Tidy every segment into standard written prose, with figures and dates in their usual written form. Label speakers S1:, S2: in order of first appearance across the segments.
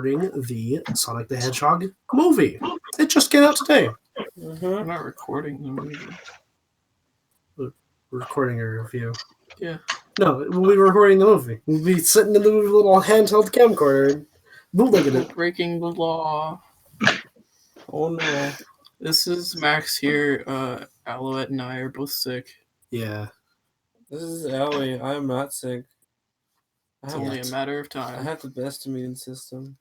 S1: the Sonic the Hedgehog movie. It just came out today.
S2: We're not recording the movie.
S1: We're recording a review.
S2: Yeah.
S1: No, we'll be recording the movie. We'll be sitting in the movie with a little handheld camcorder and bootlegging it.
S2: Breaking the law.
S3: Oh no.
S2: This is Max here. Alouette and I are both sick.
S1: Yeah.
S3: This is Ellie. I am not sick.
S2: It's only a matter of
S3: I
S2: time.
S3: have the best immune system.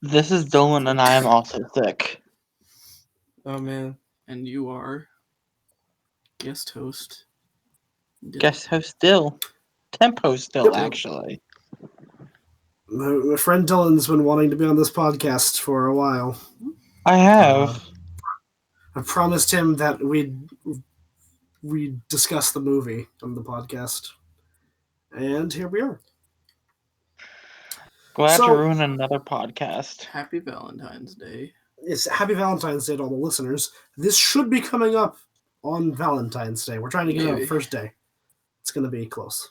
S4: This is Dylan, and I am also sick.
S3: Oh man.
S2: And you are guest host.
S4: Guest host still. Tempo still,
S1: Yep.
S4: actually.
S1: My friend Dylan's been wanting to be on this podcast for a while.
S4: I have.
S1: I promised him that we'd discuss the movie on the podcast. And here we are.
S4: Glad
S1: So-
S4: to ruin another podcast.
S2: Happy Valentine's Day.
S1: It's Happy Valentine's Day to all the listeners. This should be coming up on Valentine's Day. We're trying to get it
S2: Maybe.
S1: out first day. It's going to be close.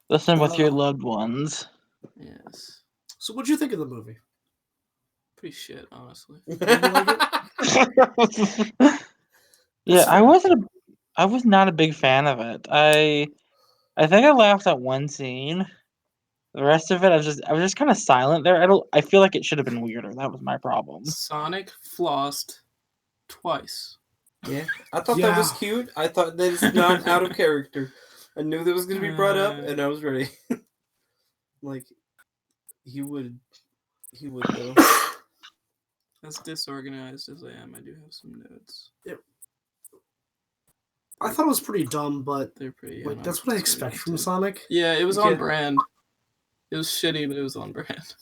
S4: Listen with your loved ones.
S2: Yes.
S1: So what'd you think of the movie?
S2: Pretty shit, honestly.
S4: Yeah, I was not a big fan of it. I think I laughed at one scene. The rest of it, I was just kind of silent there. I feel like it should have been weirder. That was my problem.
S2: Sonic flossed twice.
S3: Yeah. I thought that was
S1: Yeah.
S3: cute. I thought that is not out of character. I knew that was gonna be brought up and I was ready. Like he would though.
S2: As disorganized as I am, I do have some notes.
S1: I thought it was pretty dumb, but
S2: They're pretty.
S1: like that's what I expect from Sonic.
S2: Yeah, it was
S3: You
S2: on
S3: can't-
S2: brand. It was shitty, but it was on brand.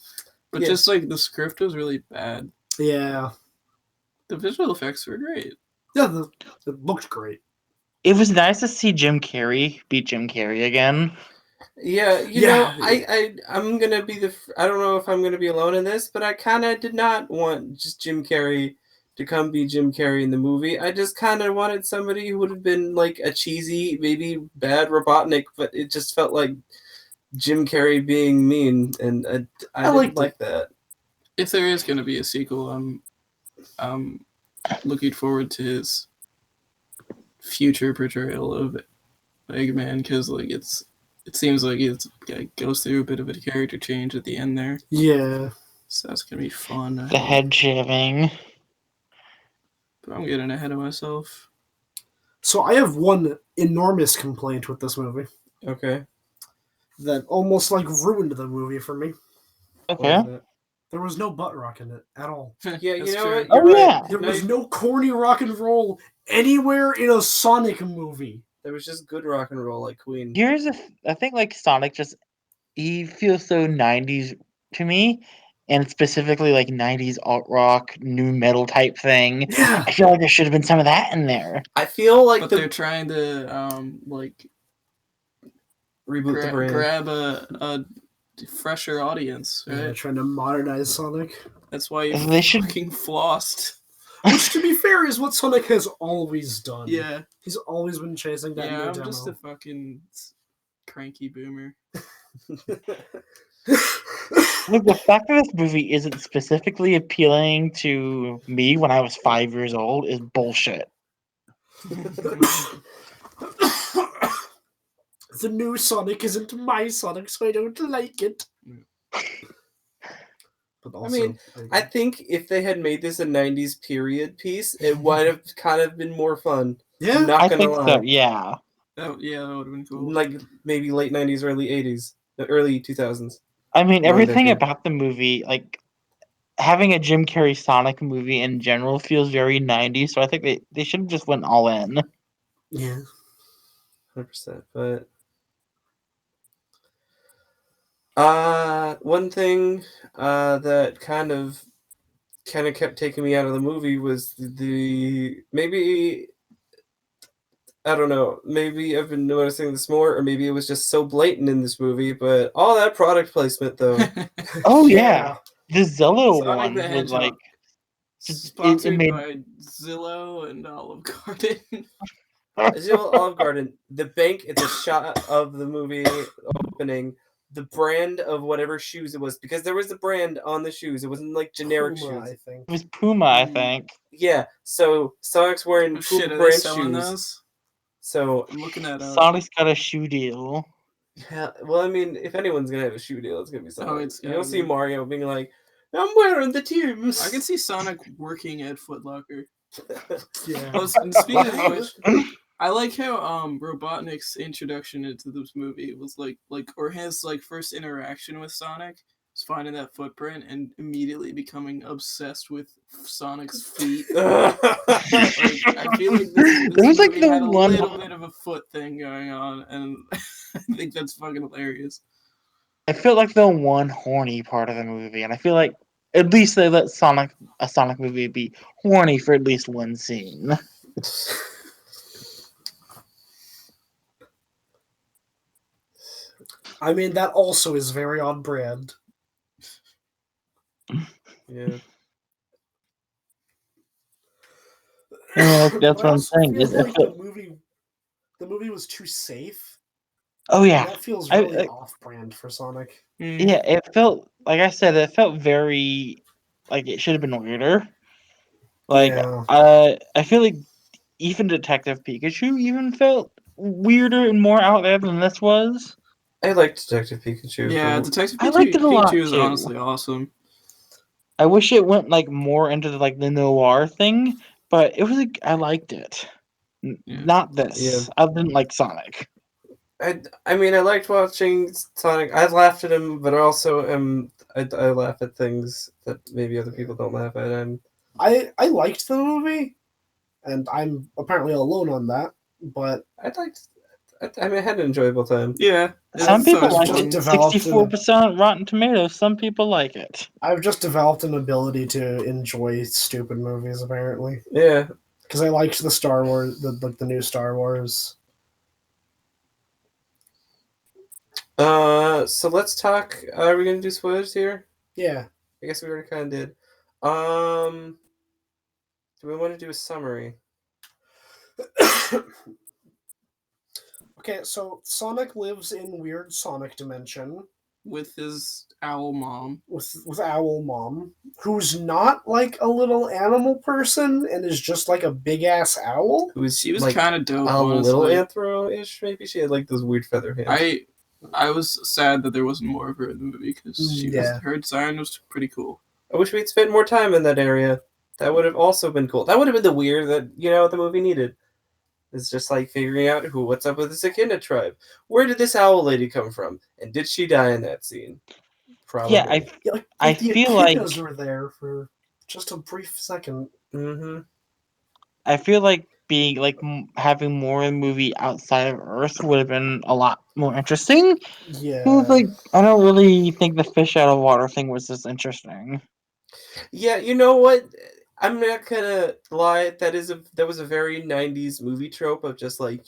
S2: But
S3: Yeah.
S2: just like the script was really bad.
S1: Yeah.
S2: The visual effects were great.
S1: Yeah, it looked great.
S4: It was nice to see Jim Carrey beat Jim Carrey again.
S3: Yeah, you
S1: Yeah.
S3: know, I'm gonna be I don't know if I'm gonna be alone in this, but I kind of did not want just Jim Carrey to come be Jim Carrey in the movie. I just kind of wanted somebody who would have been like a cheesy, maybe bad Robotnik, but it just felt like Jim Carrey being mean, and I didn't
S1: liked
S3: like that.
S2: If there is going to be a sequel, I'm looking forward to his future portrayal of Eggman, because like it seems like it goes through a bit of a character change at the end there.
S1: Yeah.
S2: So that's gonna be fun.
S4: The head shaving.
S2: But I'm getting ahead of myself.
S1: So I have one enormous complaint with this movie
S3: Okay.
S1: that almost like ruined the movie for me.
S3: What
S4: Okay.
S3: was that?
S1: There was no butt rock in it at all.
S3: Yeah, you
S2: That's
S3: know
S2: true.
S3: what?
S4: Oh,
S3: You're
S4: yeah.
S3: right.
S1: There
S3: No,
S1: was no corny rock and roll anywhere in a Sonic movie.
S3: there was just good rock and roll like Queen.
S4: I think like Sonic he feels so 90s to me, and specifically like 90s alt rock, new metal type thing.
S1: Yeah.
S4: I feel like there should have been some of that in there.
S3: I feel like
S2: But they're trying to like
S3: reboot the brand.
S2: grab a fresher audience, right?
S1: Yeah, trying to modernize Sonic.
S2: That's why you
S4: They should-
S2: fucking flossed.
S1: Which, to be fair, is what Sonic has always done.
S2: Yeah,
S1: He's always been chasing that
S2: yeah.
S1: new
S2: I'm
S1: demo.
S2: just a fucking cranky boomer.
S4: Look, the fact that this movie isn't specifically appealing to me when I was 5 years old is bullshit.
S1: The new Sonic isn't my Sonic, so I don't like it. But also,
S3: mean, I think if they had made this a 90s period piece, it would have kind of been more fun.
S1: yeah,
S3: Not
S4: I
S3: gonna
S4: think
S3: lie.
S4: so, yeah.
S2: Yeah, that would have been cool.
S3: Like maybe late 90s, early 80s, early 2000s.
S4: I mean,
S3: More
S4: everything
S3: decade.
S4: about the movie, like having a Jim Carrey Sonic movie in general feels very 90s, so I think they should have just went all in.
S1: yeah.
S3: 100%. But one thing that kind of kept taking me out of the movie was the maybe I don't know, maybe I've been noticing this more, or maybe it was just so blatant in this movie, but all that product placement though.
S4: Oh, yeah. The Zillow
S2: Sonic
S4: one
S2: the
S4: was
S2: Hedgehog.
S4: like...
S2: Sponsored
S4: made-
S2: by Zillow and Olive Garden.
S3: Olive Garden, the bank, it's a shot of the movie opening. the brand of whatever shoes it was, because there was a brand on the shoes. It wasn't like generic
S1: Puma,
S3: shoes.
S1: I think.
S4: It was Puma, I
S2: Mm.
S4: think.
S3: Yeah, so Sonic's wearing
S2: Oh,
S3: Puma
S2: shit, are they
S3: brand
S2: selling
S3: shoes.
S2: those?
S3: So
S2: I'm looking at
S4: Sonic's got a shoe deal.
S3: yeah, well, I mean, if anyone's gonna have a shoe deal, it's gonna be Sonic.
S2: it's
S3: You
S2: gotta
S3: don't see
S2: be.
S3: Mario being like, "I'm wearing the Timbs."
S2: I can see Sonic working at Foot Locker.
S1: Yeah.
S2: Oh, speaking of which, I like how Robotnik's introduction into this movie was like or his like first interaction with Sonic was finding that footprint and immediately becoming obsessed with Sonic's feet. Like I feel like this
S4: There was, like,
S2: movie
S4: the
S2: had a
S4: one-
S2: little bit of a foot thing going on, and I think that's fucking hilarious.
S4: I feel like the one horny part of the movie, and I feel like at least they let a Sonic movie be horny for at least one scene.
S1: I mean, that also is very on brand.
S3: Yeah.
S4: Yeah, that's
S1: But I
S4: what I'm
S1: also
S4: saying.
S1: feel
S4: Is it
S1: like
S4: feel-
S1: the movie was too safe.
S4: oh
S1: And
S4: yeah,
S1: that feels
S4: I-
S1: really
S4: I-
S1: off-brand for Sonic.
S4: yeah. It felt like I said. It felt very like it should have been weirder. Like
S1: Yeah.
S4: I feel like even Detective Pikachu even felt weirder and more out there than this was.
S3: I liked Detective Pikachu.
S2: Yeah,
S3: from-
S2: Detective
S4: I liked it a lot,
S2: Pikachu is
S4: too.
S2: honestly awesome.
S4: I wish it went like more into the noir thing, but it was like I liked it.
S2: Yeah.
S4: Not this.
S3: Yeah.
S4: I didn't like Sonic.
S3: I mean, I liked watching Sonic. I laughed at him, but also I laugh at things that maybe other people don't laugh at. And
S1: I liked the movie, and I'm apparently alone on that, but
S3: I mean, I had an enjoyable time.
S2: Yeah,
S4: Some
S2: it's
S4: people
S2: always
S4: like
S2: fun.
S4: it.
S1: developed
S4: 64% Rotten Tomatoes. Some people like it.
S1: I've just developed an ability to enjoy stupid movies, apparently.
S3: Yeah.
S1: Because I liked the Star Wars, the new Star Wars.
S3: So let's talk. Are we gonna do spoilers here?
S1: Yeah.
S3: I guess we already kind of did. Do we want to do a summary?
S1: Okay, so Sonic lives in weird Sonic dimension
S2: With his owl mom.
S1: with Owl Mom, who's not like a little animal person and is just like a big ass owl.
S2: She was
S3: like
S2: kind of dope,
S3: a little
S2: honestly.
S3: anthro-ish. Maybe she had like those weird feather hands.
S2: I was sad that there wasn't more of her in the movie because
S1: Yeah.
S2: her design was pretty cool.
S3: I wish we'd spent more time in that area. That would have also been cool. That would have been the weird that the movie needed. It's just like figuring out what's up with this Echidna tribe. Where did this owl lady come from? And did she die in that scene? Probably.
S4: Yeah,
S1: Yeah, like
S4: I
S1: the
S4: feel like-
S1: echidnas were there for just a brief second.
S3: Mm-hmm.
S4: I feel like being like having more of the movie outside of Earth would have been a lot more interesting.
S1: Yeah.
S4: Like I don't really think the fish out of water thing was as interesting.
S3: Yeah, you know what? I'm not gonna lie. That was a very '90s movie trope of just like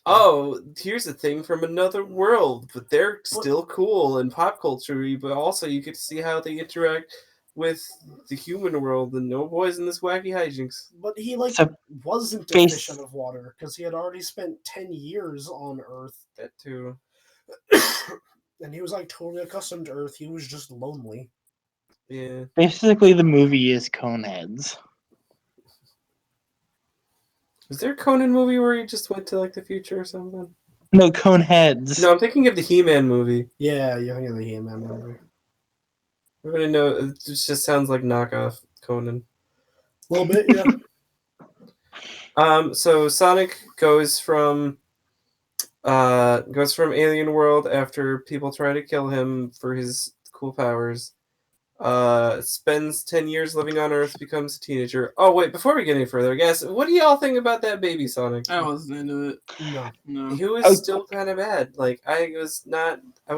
S3: oh, here's a thing from another world, but they're still cool and pop culture-y, but also you get to see how they interact with the human world and no boys in this wacky hijinks.
S1: But he like
S4: So,
S1: wasn't a
S4: face-
S1: fish out of water because he had already spent 10 years on Earth,
S3: That too.
S1: and he was like totally accustomed to Earth. He was just lonely.
S3: Yeah.
S4: Basically, the movie is Coneheads.
S3: Was there a Conan movie where he just went to like the future or something?
S4: No, Coneheads.
S3: No, I'm thinking of the He-Man movie.
S1: Yeah, you think of the He-Man movie.
S3: Everybody know it just sounds like knockoff Conan.
S1: A little bit, yeah.
S3: So Sonic goes from alien world after people try to kill him for his cool powers. Spends 10 years living on Earth, becomes a teenager. Oh wait, before we get any further, I guess, what do y'all think about that baby Sonic?
S2: I wasn't into it.
S1: No.
S2: No.
S3: He was
S4: Oh.
S3: still kind of bad. Like I'm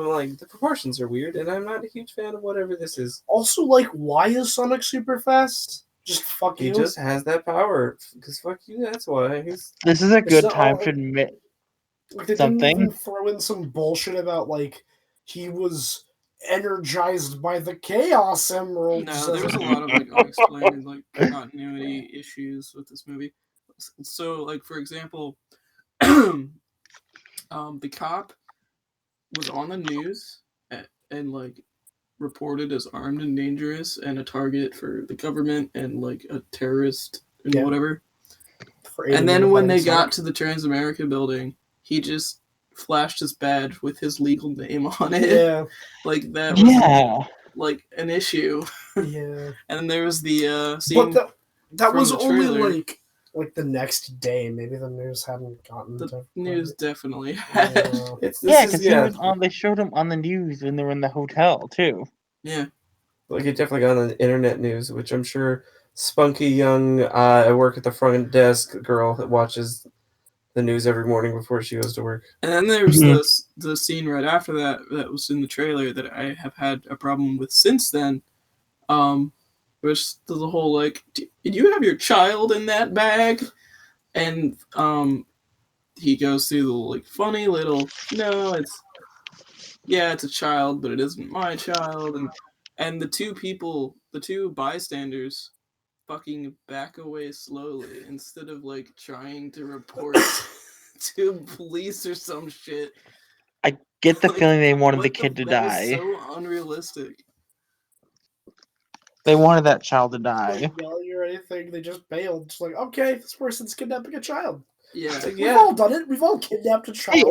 S3: like the proportions are weird, and I'm not a huge fan of whatever this is.
S1: Also, like, why is Sonic super fast? Just fuck
S3: He
S1: you.
S3: just has that power. Because fuck you, that's why.
S4: This is a
S1: It's
S4: good
S1: not
S4: time
S1: all-
S4: to admit.
S1: Like, they
S4: something.
S1: didn't even throw in some bullshit about like he was energized by the Chaos Emeralds.
S2: No, there was a lot of like unexplained like continuity issues with this movie. So, like for example, the cop was on the news and like reported as armed and dangerous and a target for the government and like a terrorist and whatever. And then when they got to the Transamerica building, he just flashed his badge with his legal name on it.
S1: Yeah.
S2: Like that was
S4: Yeah.
S2: like an issue.
S1: Yeah.
S2: And there was the scene.
S1: But that
S2: from
S1: was
S2: the
S1: only
S2: trailer.
S1: like the next day. Maybe the news hadn't gotten
S2: The
S1: to
S2: news definitely had.
S1: Yeah.
S4: Because he was on. They showed him on the news when they were in the hotel too.
S2: Yeah.
S3: Like it definitely got on the internet news, which I'm sure spunky young I work at the front desk girl that watches the news every morning before she goes to work.
S2: And then there was the scene right after that was in the trailer that I have had a problem with since then. Which there's a whole like, did you have your child in that bag? And he goes through the like funny little, no, it's a child, but it isn't my child, and the two bystanders fucking back away slowly instead of like trying to report to police or some shit.
S4: I get the feeling they wanted the kid to
S2: that
S4: die.
S2: was so unrealistic.
S4: They wanted that child to die.
S1: Like yelling or anything, they just bailed. Just like, okay, this person's kidnapping a child.
S2: Yeah,
S1: like, we've all done it. We've all kidnapped a child.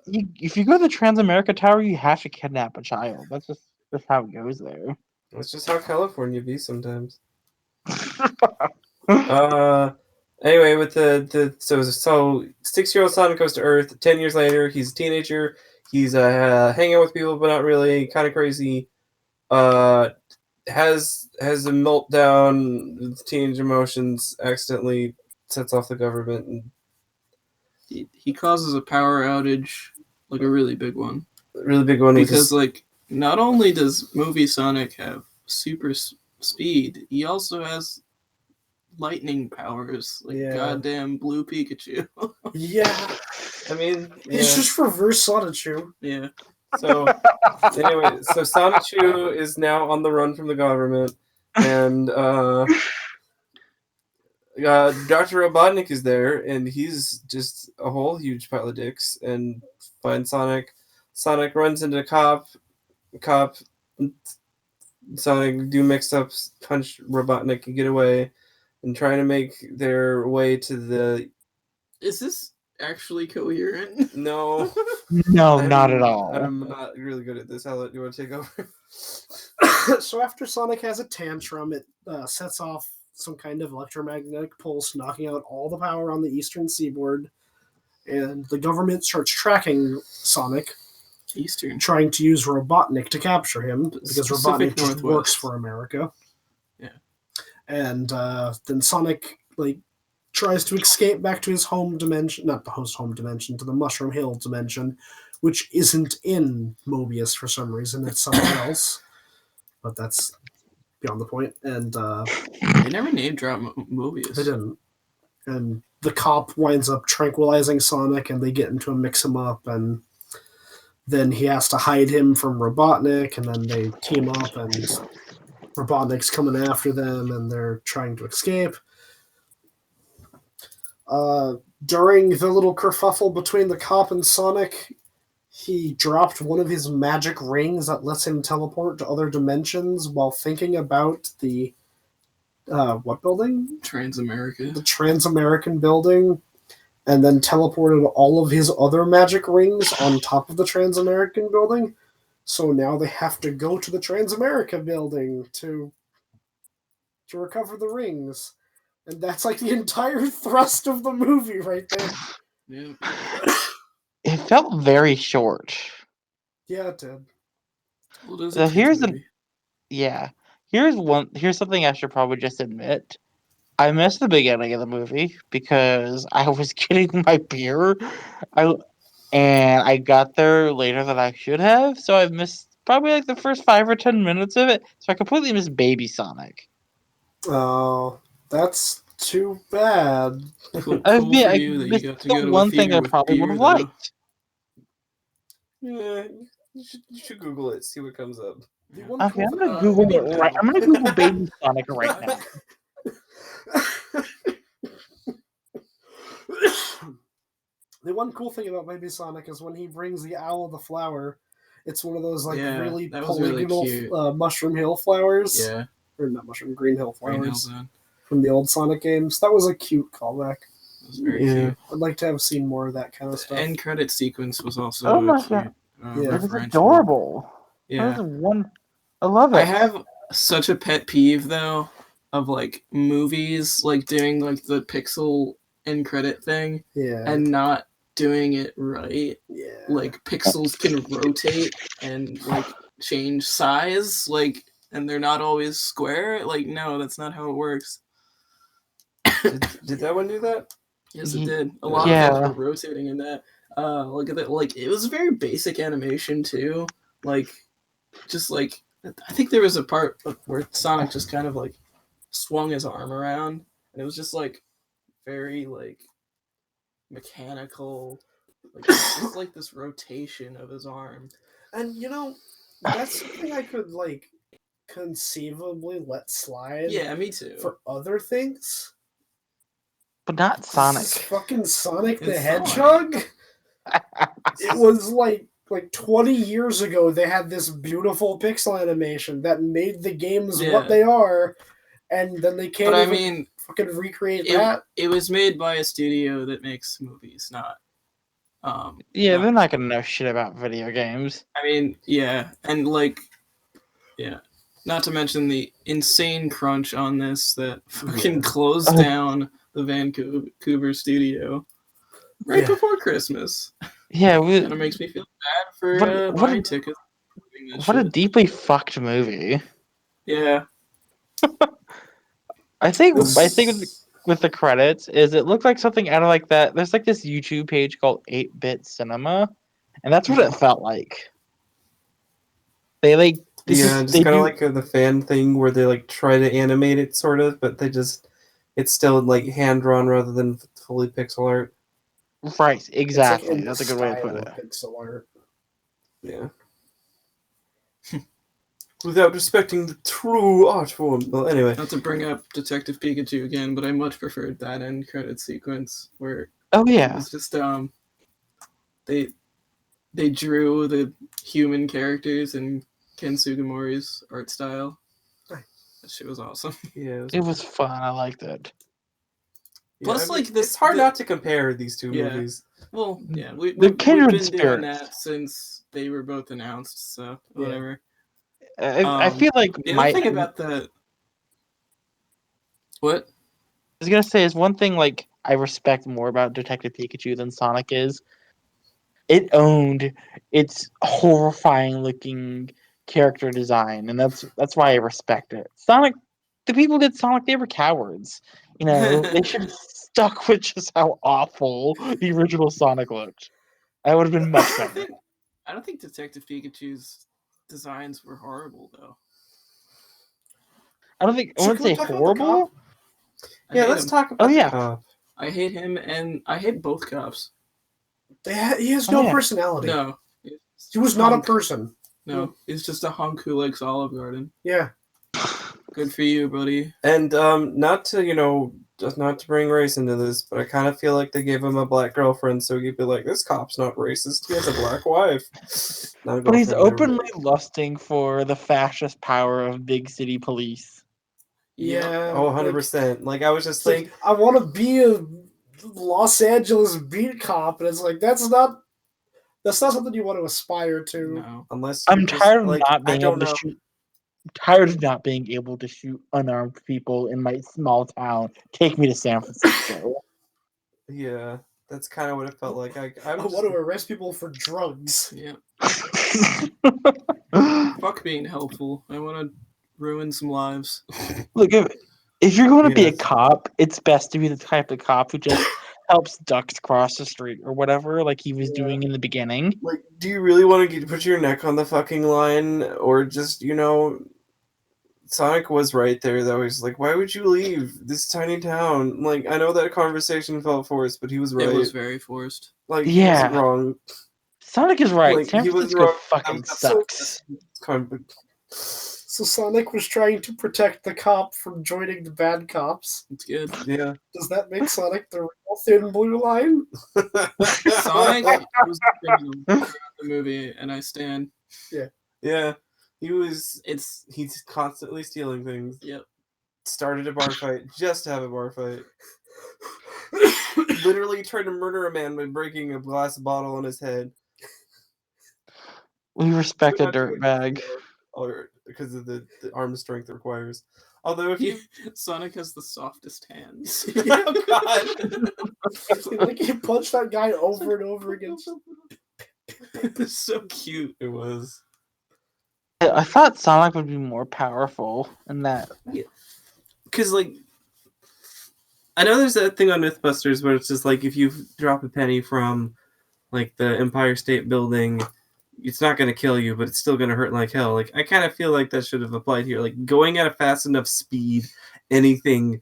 S4: If you go to the Transamerica Tower, you have to kidnap a child. That's just how it goes there.
S3: That's just how California be sometimes. Anyway, with the so 6-year-old Sonic goes to Earth. 10 years later, he's a teenager. He's hanging out with people, but not really. Kind of crazy. Has a meltdown with teenage emotions. Accidentally sets off the government, and
S2: he causes a power outage, like a really big one.
S3: Really big one
S2: because like not only does Movie Sonic have super speed, he also has lightning powers, like goddamn blue Pikachu.
S1: Yeah,
S3: I mean,
S1: it's just reverse Sonichu.
S2: Yeah.
S3: So anyway, so Sonichu is now on the run from the government, and Dr. Robotnik is there, and he's just a whole huge pile of dicks, and finds Sonic. Sonic runs into cop. Sonic do mix-ups, punch Robotnik and get away, and trying to make their way to the...
S2: Is this actually coherent?
S3: No.
S4: No, not at all.
S3: I'm not really good at this. How do you want to take over?
S1: So after Sonic has a tantrum, it sets off some kind of electromagnetic pulse, knocking out all the power on the eastern seaboard, and the government starts tracking Sonic, trying to use Robotnik to capture him, because Robotnik just works for America.
S2: Yeah.
S1: And then Sonic tries to escape back to his home dimension, not the home dimension, to the Mushroom Hill dimension, which isn't in Mobius for some reason. It's somewhere else. But that's beyond the point. And
S2: they never name drop Mobius.
S1: They didn't. And the cop winds up tranquilizing Sonic, and they get into a mix-em-up, and then he has to hide him from Robotnik, and then they team up, and Robotnik's coming after them, and they're trying to escape. During the little kerfuffle between the cop and Sonic, he dropped one of his magic rings that lets him teleport to other dimensions while thinking about the what building?
S2: Transamerica.
S1: The Transamerican building, and then teleported all of his other magic rings on top of the Transamerican building. So now they have to go to the Transamerica building to recover the rings. And that's like the entire thrust of the movie right there.
S2: Yeah.
S4: It felt very short.
S1: Yeah, it did.
S2: Well,
S4: so here's something I should probably just admit. I missed the beginning of the movie because I was getting my beer. I got there later than I should have, so I missed probably the first 5 or 10 minutes of it. So I completely missed Baby Sonic.
S1: Oh, that's too bad.
S2: Cool for you that you got to go to
S4: one thing I probably would have liked.
S3: Yeah, you should Google it, see what comes up.
S4: Okay, I'm gonna Google it right. I'm gonna Google Baby Sonic right now.
S1: The one cool thing about Baby Sonic is when he brings the owl the flower, it's one of those like
S2: Yeah,
S1: really
S2: that was really
S1: polygonal
S2: cute.
S1: Mushroom Hill flowers.
S2: Yeah,
S1: Or not Mushroom, Green Hill
S2: Green Hill
S1: flowers
S2: Zone.
S1: from the old Sonic games. That was a cute callback.
S2: It was very
S3: Yeah.
S2: cute.
S1: I'd like to have seen more of that kind of
S2: The
S1: stuff.
S2: end credit sequence was also
S4: Oh my
S2: cute.
S4: God.
S1: Yeah.
S4: It was
S2: referential.
S4: adorable.
S2: Yeah.
S4: That was one. I love it.
S2: I have such a pet peeve though of like movies like doing like the pixel end credit thing
S1: Yeah.
S2: and not doing it right.
S1: Yeah.
S2: Like pixels can rotate and like change size, like, and they're not always square. Like, no, that's not how it works.
S3: Did that one do that?
S2: Yes, it did. A lot of
S4: Yeah.
S2: things were rotating in that. Look at that. Like, it was very basic animation too. Like, just like I think there was a part where Sonic just kind of like swung his arm around, and it was just like very like mechanical. Like just like this rotation of his arm.
S1: And you know, that's something I could like conceivably let slide.
S2: Yeah, me too.
S1: For other things.
S4: But not
S1: This
S4: Sonic.
S1: is fucking Sonic the
S2: It's
S1: Hedgehog. It was like 20 years ago they had this beautiful pixel animation that made the games what they are, and then they can't
S2: But I
S1: even
S2: mean,
S1: fucking recreate that.
S2: it was made by a studio that makes movies, not
S4: Yeah,
S2: not-
S4: they're not gonna know shit about video games.
S2: I mean, yeah, and like, yeah, not to mention the insane crunch on this that fucking closed down the Vancouver studio right before Christmas.
S4: Yeah,
S2: Kind of makes me feel bad for buying tickets.
S4: What a deeply fucked movie.
S2: Yeah.
S4: I think with the credits is it looked like something out of like that. There's like this YouTube page called 8-Bit Cinema, and that's what it felt like. They like
S3: just kind of like the fan thing where they like try to animate it sort of, but it's still like hand drawn rather than fully pixel art.
S4: Right, exactly.
S1: Like
S4: that's a good way to put it.
S1: Pixel art.
S3: Yeah. Without respecting the true art form. Well, anyway.
S2: Not to bring up Detective Pikachu again, but I much preferred that end credit sequence where it was just they drew the human characters in Ken Sugimori's art style. That shit was awesome.
S3: Yeah,
S4: it was fun. I liked it.
S2: Plus, like this,
S3: it's hard not to compare these two movies.
S2: Well, yeah, we've
S4: They're
S2: been
S4: kindred
S2: doing
S4: spirits.
S2: that since they were both announced. So whatever.
S4: I feel like
S2: the other thing about the what
S4: I was gonna say is one thing like I respect more about Detective Pikachu than Sonic is. It owned its horrifying looking character design, and that's why I respect it. Sonic, the people who did Sonic, they were cowards. You know, they should have stuck with just how awful the original Sonic looked. That would have been much better.
S2: I don't think Detective Pikachu's designs were horrible though.
S4: I wouldn't say horrible.
S3: Yeah, let's talk about the cop.
S2: I hate him, and I hate both cops.
S1: He has no personality.
S2: No.
S1: He was not a person.
S2: No, he's just a hunk who likes Olive Garden.
S1: Yeah.
S2: Good for you, buddy.
S3: And not to bring race into this, but I kind of feel like they gave him a black girlfriend, so he'd be like, "This cop's not racist. He has a black wife."
S4: But he's openly lusting for the fascist power of big city police.
S1: Yeah.
S3: Oh, 100%. Like I was just
S1: like, I want to be a Los Angeles beat cop, and it's like that's not something you want to aspire to.
S2: No.
S3: Unless
S4: I'm tired of not being able to shoot. Tired of not being able to shoot unarmed people in my small town. Take me to San Francisco.
S3: Yeah, that's kind of what it felt like. I
S1: want to arrest people for drugs.
S2: Yeah. Fuck being helpful. I want to ruin some lives.
S4: Look, if you're going to be a cop, it's best to be the type of cop who just helps ducks cross the street or whatever, like he was doing in the beginning.
S3: Like, do you really want to put your neck on the fucking line, or just Sonic was right there though. He's like, why would you leave this tiny town? Like, I know that conversation felt forced, but he was right.
S2: It was very forced.
S3: Like, he wasn't wrong.
S4: Sonic is right.
S3: Like,
S4: San Francisco fucking sucks.
S1: So Sonic was trying to protect the cop from joining the bad cops.
S2: It's good.
S3: Yeah.
S1: Does that make Sonic the real thin blue line?
S2: Sonic was the criminal throughout the movie, and I stand.
S3: Yeah. He's constantly stealing things.
S2: Yep.
S3: Started a bar fight just to have a bar fight. Literally tried to murder a man by breaking a glass bottle on his head.
S4: We respect a
S3: Not to
S4: dirtbag.
S3: Or because of the arm strength it requires. Although if you
S2: Sonic has the softest hands.
S3: oh god.
S1: Like he punched that guy over and over again.
S2: It's so cute.
S3: It was.
S4: I thought Sonic would be more powerful in that.
S3: Because like I know there's that thing on Mythbusters where it's just like if you drop a penny from like the Empire State Building, it's not going to kill you, but it's still going to hurt like hell. Like I kind of feel like that should have applied here. Like going at a fast enough speed, anything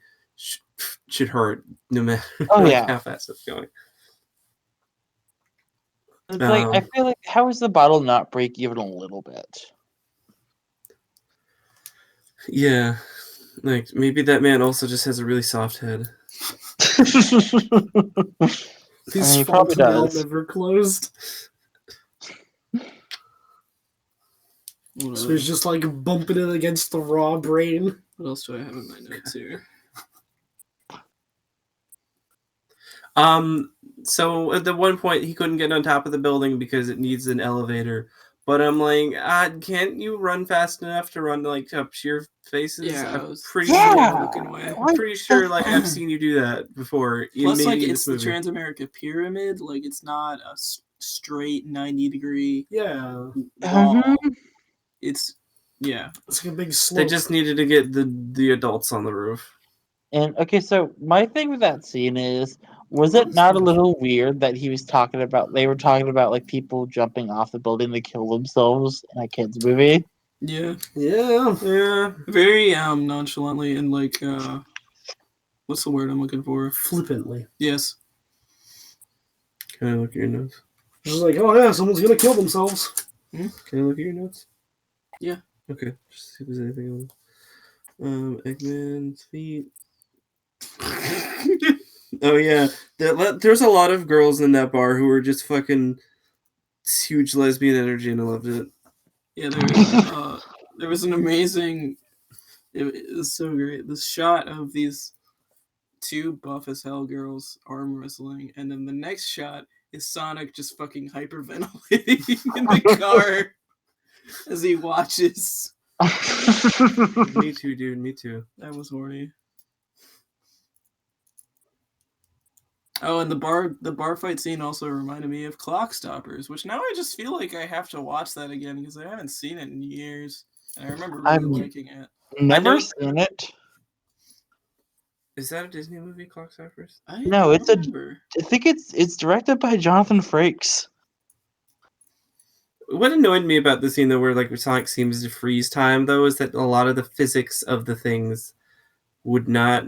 S3: should hurt, no matter how fast it's going.
S4: It's like I feel like how is the bottle not break even a little bit?
S3: Yeah, like maybe that man also just has a really soft head.
S1: His
S4: he probably
S1: fontanelle
S4: does.
S1: never closed. So he's just like bumping it against the raw brain.
S2: What else do I have in my notes here?
S3: So at the one point he couldn't get on top of the building because it needs an elevator. But I'm like, can't you run fast enough to run like up sheer faces?
S2: Yeah,
S3: I'm pretty sure like I've seen you do that before.
S2: Plus, like it's the Transamerica Pyramid. Like it's not a straight 90-degree wall. It's
S1: it's like a big slope.
S3: They just needed to get the adults on the roof.
S4: And okay, so my thing with that scene is, was it not a little weird that they were talking about like people jumping off the building to kill themselves in a kids movie?
S2: Yeah.
S3: Very
S2: nonchalantly and like what's the word I'm looking for?
S1: Flippantly.
S2: Yes.
S3: Can I look at your notes?
S1: Just like, oh yeah, someone's gonna kill themselves.
S3: Can I look at your notes?
S2: Yeah.
S3: Okay. Just see if there's anything else. Eggman's feet. Oh yeah, there's a lot of girls in that bar who were just fucking huge lesbian energy, and I loved it.
S2: Yeah, there was an amazing. It was so great. The shot of these two buff as hell girls arm wrestling, and then the next shot is Sonic just fucking hyperventilating in the car as he watches.
S3: Me too, dude. Me too.
S2: That was horny. Oh, and the bar fight scene also reminded me of Clock Stoppers, which now I just feel like I have to watch that again because I haven't seen it in years. And I remember really liking it.
S4: Never seen it.
S3: Is that a Disney movie, Clock Stoppers?
S4: No, I think it's directed by Jonathan Frakes.
S3: What annoyed me about the scene though, where like Sonic seems to freeze time, though, is that a lot of the physics of the things would not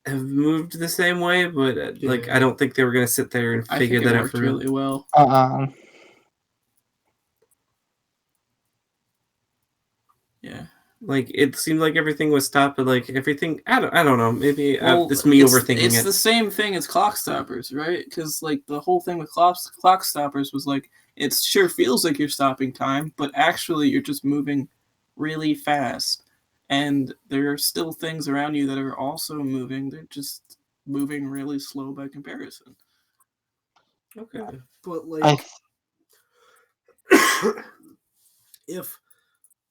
S3: have moved the same way, but like I don't think they were gonna sit there and figure that out for
S2: really well. Yeah,
S3: like it seemed like everything was stopped, but like everything, I don't know. Maybe it's me overthinking it.
S2: It's the same thing as Clock Stoppers, right? Because like the whole thing with Clock Stoppers was like it sure feels like you're stopping time, but actually you're just moving really fast. And there are still things around you that are also moving. They're just moving really slow by comparison.
S1: Okay. But, like, if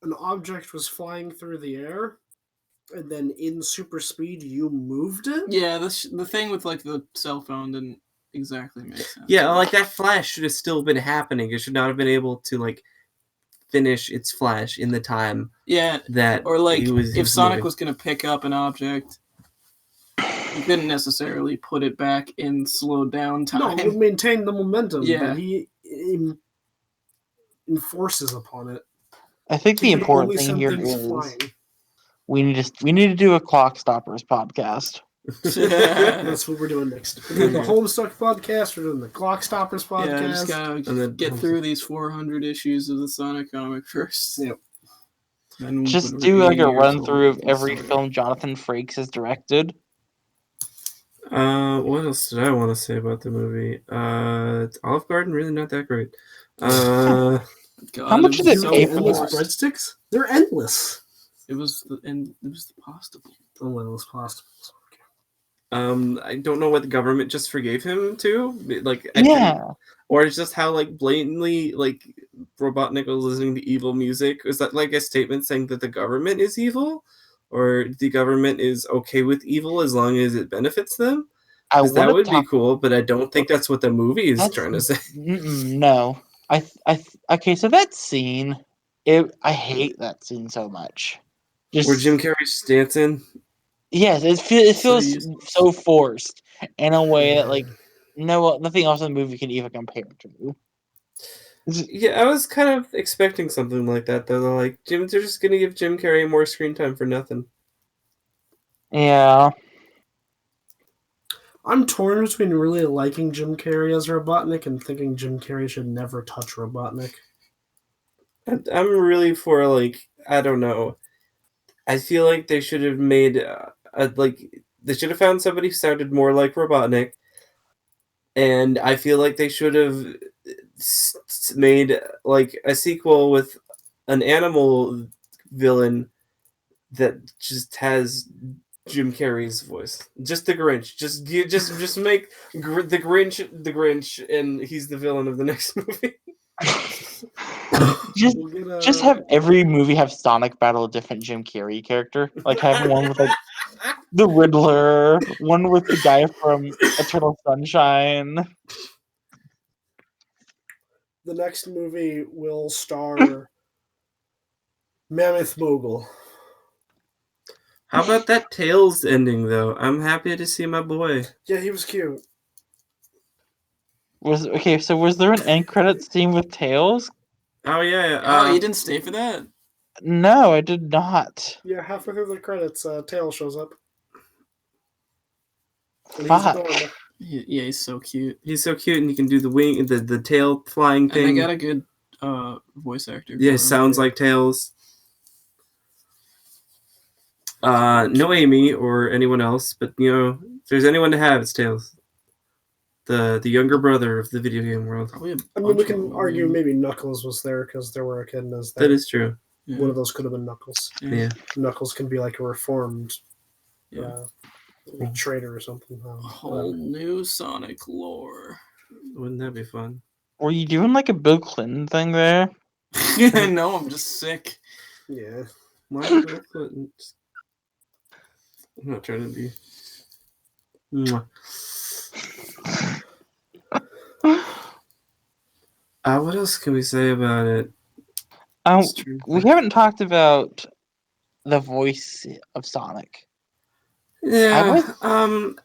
S1: an object was flying through the air, and then in super speed you moved it?
S2: Yeah, the thing with, like, the cell phone didn't exactly make sense.
S3: Yeah, like, that flash should have still been happening. It should not have been able to, like, finish its flash in the time that
S2: or like if Sonic
S3: moving.
S2: was going to pick up an object, he couldn't necessarily put it back in slowed down time.
S1: No, he maintained the momentum,
S2: Yeah.
S1: but he enforces upon it.
S4: I think the important thing here is we need to do a Clock Stoppers podcast.
S1: That's what we're doing next. We're doing the Homestuck podcast. We're doing the Clock Stoppers podcast.
S2: Yeah, just gotta get through these 400 issues of the Sonic comic first.
S1: Yep.
S2: Then
S4: Just
S2: when we're
S4: do like
S2: 80
S4: a
S2: years
S4: run
S2: old,
S4: through of
S2: we can
S4: every
S2: start.
S4: film Jonathan Frakes has directed.
S3: What else did I want to say about the movie? Olive Garden really not that great.
S2: God,
S4: How much
S2: it
S4: did
S2: was
S4: it
S2: so
S4: pay
S1: The
S4: for
S1: endless
S2: forced.
S1: breadsticks? They're endless.
S2: It was the pasta.
S1: The endless pasta.
S3: I don't know what the government just forgave him to. Like, I
S4: Yeah.
S3: think, or it's just how like blatantly like Robotnik was listening to evil music. Is that like a statement saying that the government is evil, or the government is okay with evil as long as it benefits them?
S4: I
S3: Because that
S4: want to
S3: would be
S4: talk.
S3: cool, but I don't think that's what the movie is
S4: That's
S3: trying to say.
S4: no. Okay. So that scene, I hate that scene so much.
S3: Where
S4: Just
S3: Jim Carrey's dancing.
S4: yes, it
S2: So
S4: feels
S2: useless.
S4: so forced in a way that like nothing else in the movie can even compare to.
S3: Yeah, I was kind of expecting something like that though. They're just gonna give Jim Carrey more screen time for nothing.
S4: Yeah.
S1: I'm torn between really liking Jim Carrey as Robotnik and thinking Jim Carrey should never touch Robotnik.
S3: I'm really for I don't know. I feel like they should have made they should have found somebody who sounded more like Robotnik, and I feel like they should have made like a sequel with an animal villain that just has Jim Carrey's voice. Just the Grinch. Just make the Grinch, and he's the villain of the next movie.
S4: just
S1: We'll get
S4: just have every movie have Sonic battle a different Jim Carrey character. Like have one with like the Riddler, one with the guy from Eternal Sunshine.
S1: the next movie will star Mammoth Mogul.
S3: How about that Tails ending though? I'm happy to see my boy.
S1: Yeah, he was cute.
S4: So was there an end credits scene with Tails?
S3: Oh yeah.
S2: Oh, you didn't stay for that?
S4: No, I did not.
S1: Yeah, halfway through the credits, Tail shows up. And he's
S4: Fuck.
S1: adorable.
S2: Yeah, he's so cute.
S3: He's so cute, and he can do the wing, the tail flying
S2: And they
S3: thing.
S2: got a good voice actor.
S3: Yeah,
S2: for
S3: it
S2: him.
S3: sounds like Tails. No Amy or anyone else, but if there's anyone to have, it's Tails. The younger brother of the video game world.
S2: Probably a
S1: I mean, we
S2: bunch of
S1: can
S2: them,
S1: argue
S2: maybe.
S1: maybe Knuckles was there because there were a kid as
S3: That is true.
S2: Yeah.
S1: One of those could have been Knuckles.
S3: Yeah.
S1: Knuckles can be like a reformed
S2: Yeah.
S1: traitor or something.
S2: A whole new Sonic lore.
S3: Wouldn't that be fun?
S4: Were you doing like a Bill Clinton thing there?
S2: No, I'm just sick.
S1: Yeah.
S3: Why Bill Clinton? I'm not trying to be. Mwah. What else can we say about it?
S4: We haven't talked about the voice of Sonic.
S3: Yeah.
S4: I'm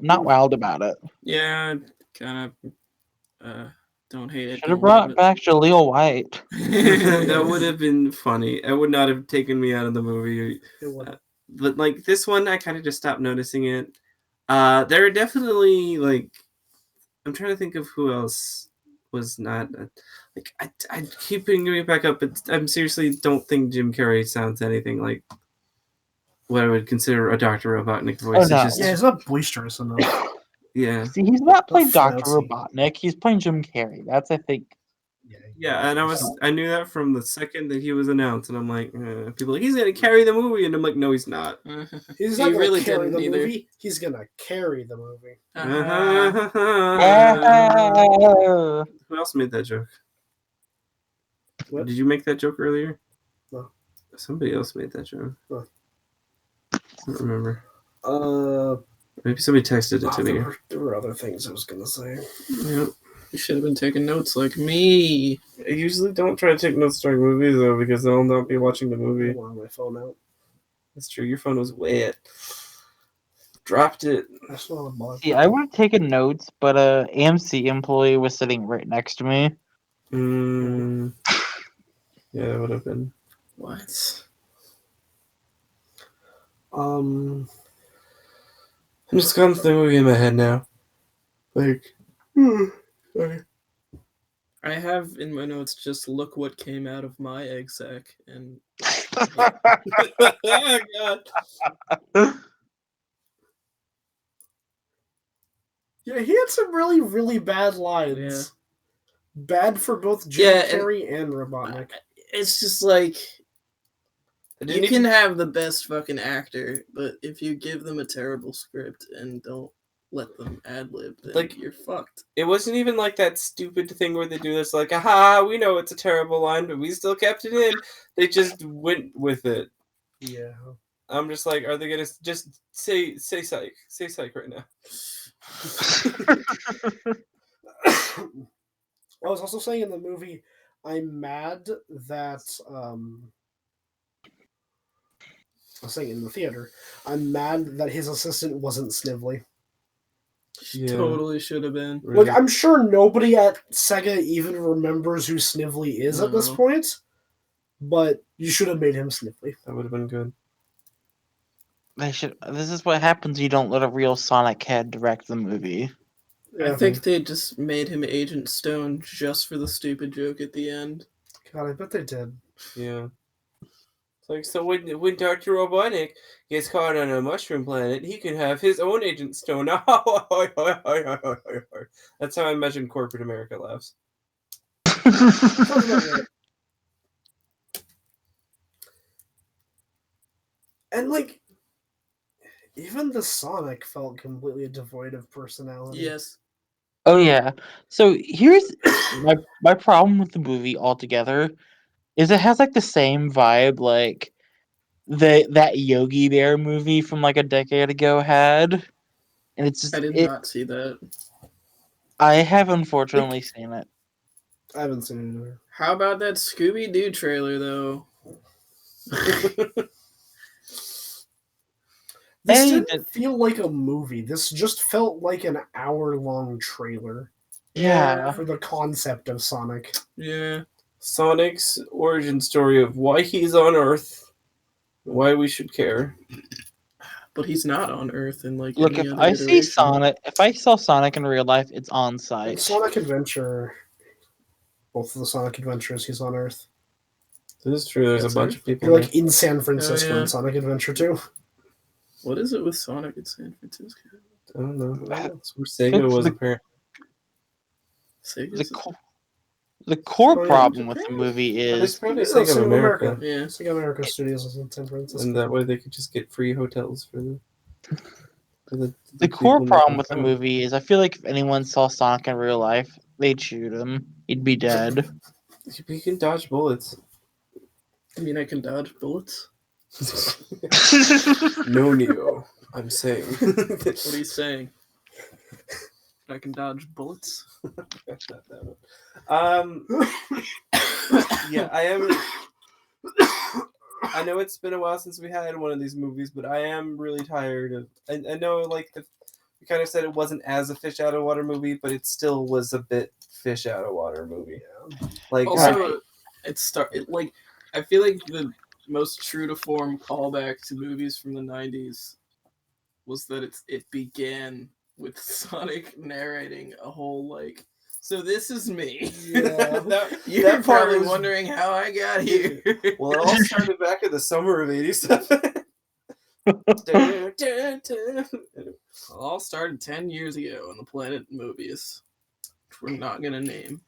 S4: not wild about it.
S2: Yeah, kind of don't hate it.
S4: Should have
S2: don't love
S4: brought
S2: it.
S4: back Jaleel White.
S3: That would have been funny. It would not have taken me out of the movie. But like this one, I kind of just stopped noticing it. There are definitely I'm trying to think of who else was not I keep bringing it back up, but I seriously don't think Jim Carrey sounds anything like what I would consider a Dr. Robotnik voice.
S4: Oh, no.
S3: It's just,
S1: Yeah, he's not boisterous enough.
S3: yeah.
S4: See, he's not playing
S1: That's
S4: Dr.
S1: fancy.
S4: Robotnik. He's playing Jim Carrey. That's, I think.
S3: Yeah, and I knew that from the second that he was announced, and I'm like, people are like, he's gonna carry the movie, and I'm like, no, he's not.
S1: He's
S2: He
S1: not going to
S2: really
S1: carry the
S2: didn't either.
S1: movie. He's going to carry the movie.
S4: Oh.
S3: Who else made that joke?
S1: What?
S3: Did you make that joke earlier?
S1: No.
S3: Somebody else made that joke.
S1: No.
S3: I don't remember.
S1: Uh,
S3: Maybe somebody texted it to me.
S1: there were other things I was going to say.
S3: Yep.
S2: You should have been taking notes like me.
S3: I usually don't try to take notes during movies though, because I'll not be watching the
S1: I
S3: movie.
S1: want my phone out.
S3: That's true. Your phone was wet. Dropped it.
S1: That's not a bother.
S4: See, I would have taken notes, but a AMC employee was sitting right next to me.
S3: Yeah, it would have been.
S2: What?
S3: I'm just going through the movie in my head now. Okay.
S2: I have in my notes just look what came out of my egg sack, and
S3: Oh god.
S1: Yeah, he had some really, really bad lines.
S2: Yeah.
S1: Bad for both Jim
S2: Yeah, and-
S1: Carrey and Robotnik.
S2: it's just like
S3: I
S2: you
S3: didn't
S2: can
S3: even
S2: have the best fucking actor, but if you give them a terrible script and don't let them ad lib, then
S3: Like-
S2: you're fucked.
S3: it wasn't even like that stupid thing where they do this like, aha, we know it's a terrible line, but we still kept it in. They just went with it.
S1: Yeah.
S3: I'm just like, are they gonna just say psych right now?
S1: I was also saying in the movie, I'm mad that I was saying in the theater, I'm mad that his assistant wasn't Snively.
S3: Yeah.
S2: Totally should have been.
S3: Really.
S1: Like, I'm sure nobody at Sega even remembers who Snively is at this
S2: No.
S1: point, but you should have made him Snively.
S3: That would have been good.
S4: They should. This is what happens. You don't let a real Sonic head direct the movie.
S2: I think they just made him Agent Stone just for the stupid joke at the end.
S1: God, I bet they did.
S3: Yeah. It's like, so when Dr. Robotnik gets caught on a mushroom planet, he can have his own Agent Stone. That's how I imagine corporate America laughs.
S1: Sounds about right. And like, even the Sonic felt completely devoid of personality.
S2: Yes.
S4: Oh yeah. So here's my problem with the movie altogether is it has like the same vibe like that Yogi Bear movie from like a decade ago had, and it's just
S2: I did not see that.
S4: I have unfortunately seen it.
S1: I haven't seen it either.
S2: How about that Scooby Doo trailer though?
S1: This
S4: Hey,
S1: didn't feel like a movie. This just felt like an hour-long trailer
S4: Yeah.
S1: for the concept of Sonic.
S2: Yeah.
S3: Sonic's origin story of why he's on Earth, why we should care.
S2: But he's not on Earth in like
S4: Look,
S2: any
S4: if
S2: other
S4: I see
S2: iteration.
S4: Sonic, if I saw Sonic in real life, it's on
S1: In
S4: site.
S1: Sonic Adventure, both of the Sonic Adventures, he's on Earth.
S3: This is true. There's
S2: Yes,
S3: a bunch
S2: sir.
S3: of people.
S1: You're like in San Francisco
S2: yeah.
S1: in Sonic Adventure 2.
S2: What is it with Sonic in San Francisco?
S3: I don't know.
S1: Uh,
S3: That's where Sega was apparent.
S2: Sega's
S4: The core
S1: Oh, yeah.
S4: problem with the movie
S3: It's
S4: is
S3: probably
S1: Yeah,
S3: Sega of
S1: Sega of
S3: America.
S1: America.
S2: yeah.
S1: Sega America Studios is in San Francisco.
S3: And that way they could just get free hotels for the
S4: the core
S3: people
S4: problem
S3: making
S4: with the
S3: fun.
S4: movie is I feel like if anyone saw Sonic in real life, they'd shoot him. He'd be dead.
S3: You can dodge bullets.
S2: I mean, I can dodge bullets.
S3: No, Neo. I'm saying.
S2: What are you saying? I can dodge bullets.
S3: Yeah, I am. I know it's been a while since we had one of these movies, but I am really tired of. I know, like we kind of said, it wasn't as a fish out of water movie, but it still was a bit fish out of water movie. Like,
S2: Also, like I feel like the most true to form callback to movies from the '90s was that it began with Sonic narrating a whole like. So this is me.
S1: Yeah.
S2: You're
S3: that part
S2: probably
S3: was-
S2: wondering how I got here.
S3: well, it all started back in the summer of '87.
S2: It all started 10 years ago on the planet Mobius, which we're not gonna name.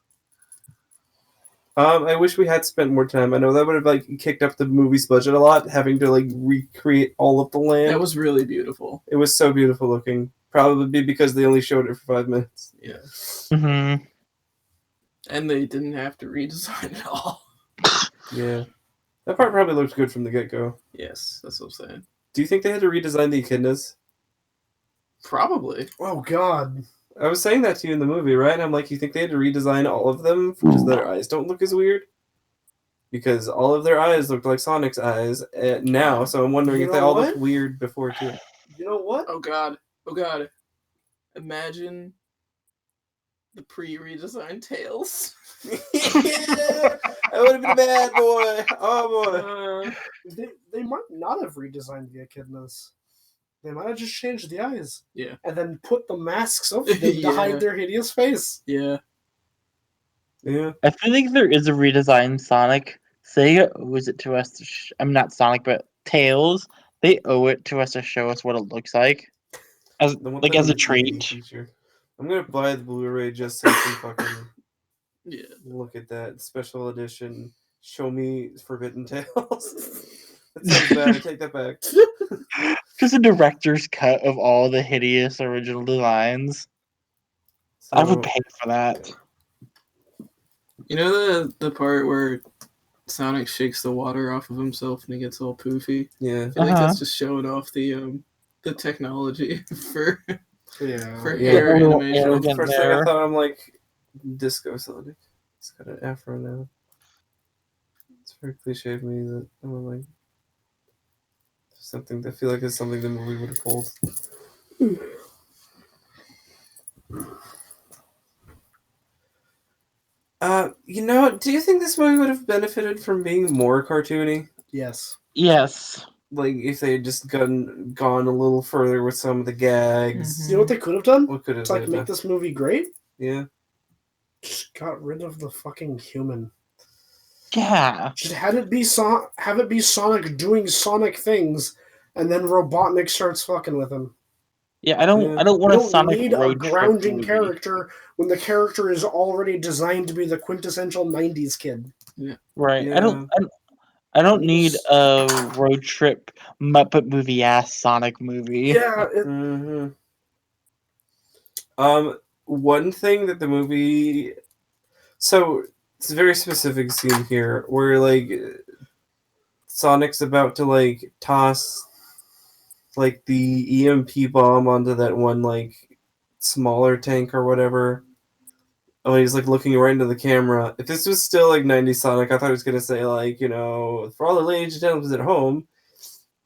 S3: I wish we had spent more time. I know that would have like kicked up the movie's budget a lot, having to like recreate all of the land.
S2: That was really beautiful.
S3: It was so beautiful looking. Probably because they only showed it for 5 minutes.
S2: Yeah.
S4: Mm-hmm.
S2: And they didn't have to redesign it all.
S3: Yeah. That part probably looked good from the get-go.
S2: Yes, that's what I'm saying.
S3: Do you think they had to redesign the echidnas?
S2: Probably.
S1: Oh, God.
S3: I was saying that to you in the movie, right? And I'm like, you think they had to redesign all of them because their eyes don't look as weird? Because all of their eyes looked like Sonic's eyes now, so I'm wondering
S1: You
S3: if they
S1: know
S3: all
S1: what?
S3: looked weird before too.
S1: You know what?
S2: Oh god. Oh god. Imagine the pre-redesigned Tails.
S3: Yeah, I would have been a bad boy. Oh boy.
S1: They might not have redesigned the echidnas. They might have just changed the eyes.
S2: Yeah.
S1: And then put the masks over them to
S2: Yeah.
S1: hide their hideous face.
S2: Yeah.
S3: Yeah.
S4: I feel like if there is a redesigned Sonic, Sega owes it to us to I'm not Sonic, but Tails. They owe it to us to show us what it looks like as
S3: I want
S4: like
S3: that
S4: as
S3: in
S4: a
S3: the DVD
S4: treat.
S3: feature. I'm gonna buy the Blu-ray just so I can fucking
S2: Yeah.
S3: look at that special edition. Show me Forbidden Tales. That sounds bad. I take that back.
S4: Just a director's cut of all the hideous original designs. I would
S3: So
S4: pay for that.
S2: You know the part where Sonic shakes the water off of himself and he gets all poofy?
S3: yeah,
S2: I feel like
S4: Uh-huh.
S2: that's just showing off the technology for
S1: Yeah.
S2: for
S3: Yeah.
S2: hair
S4: A little
S2: animation.
S4: arrogant
S3: first thing I
S4: there.
S3: thought, I'm like, Disco Sonic. He's got an afro now. It's very cliche of me that I'm like something that I feel like is something the movie would have pulled. Do you think this movie would have benefited from being more cartoony?
S1: Yes.
S4: Yes.
S3: Like if they had just gone a little further with some of the gags.
S1: You know what they could have done
S3: What could have
S1: to like make this movie great?
S3: Yeah.
S1: Just got rid of the fucking human.
S4: Yeah.
S1: Just have it be Sonic doing Sonic things, and then Robotnik starts fucking with him.
S4: Yeah, I don't
S3: Yeah.
S4: I don't
S1: You
S4: want a
S1: don't
S4: Sonic
S1: need a
S4: road trip
S1: grounding
S4: movie.
S1: character when the character is already designed to be the quintessential '90s kid.
S4: Right.
S3: Yeah.
S4: I don't need a road trip Muppet movie ass Sonic movie.
S1: Yeah,
S3: Mm-hmm. One thing that the movie, so it's a very specific scene here where like Sonic's about to like toss like the EMP bomb onto that one like smaller tank or whatever. Oh, he's like looking right into the camera. If this was still like 90s Sonic, I thought it was gonna say like, for all the ladies and gentlemen at home,